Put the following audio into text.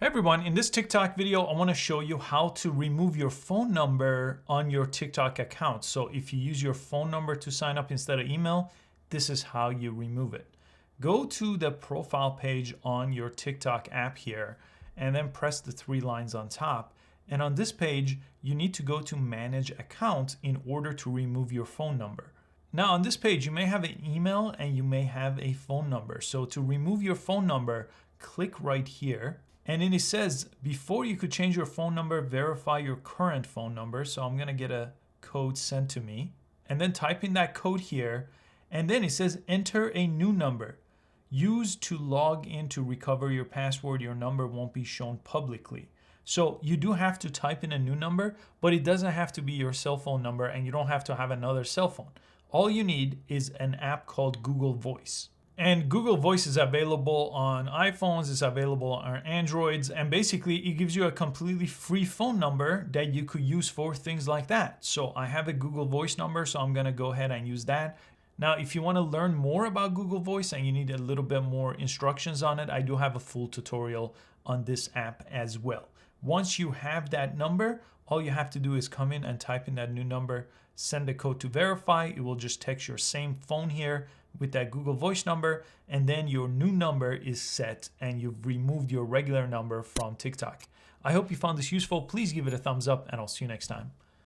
Hey everyone, in this TikTok video, I want to show you how to remove your phone number on your TikTok account. So if you use your phone number to sign up instead of email, this is how you remove it. Go to the profile page on your TikTok app here and then press the three lines on top. And on this page, you need to go to manage account in order to remove your phone number. Now on this page, you may have an email and you may have a phone number. So to remove your phone number, click right here. And then it says, before you could change your phone number, verify your current phone number. So I'm gonna get a code sent to me and then type in that code here. And then it says, enter a new number. Use to log in to recover your password. Your number won't be shown publicly. So you do have to type in a new number, but it doesn't have to be your cell phone number and you don't have to have another cell phone. All you need is an app called Google Voice. And Google Voice is available on iPhones, it's available on Androids, and basically it gives you a completely free phone number that you could use for things like that. So I have a Google Voice number, so I'm gonna go ahead and use that. Now, if you wanna learn more about Google Voice and you need a little bit more instructions on it, I do have a full tutorial on this app as well. Once you have that number, all you have to do is come in and type in that new number, send the code to verify. It will just text your same phone here with that Google Voice number, and then your new number is set and you've removed your regular number from TikTok. I hope you found this useful. Please give it a thumbs up and I'll see you next time.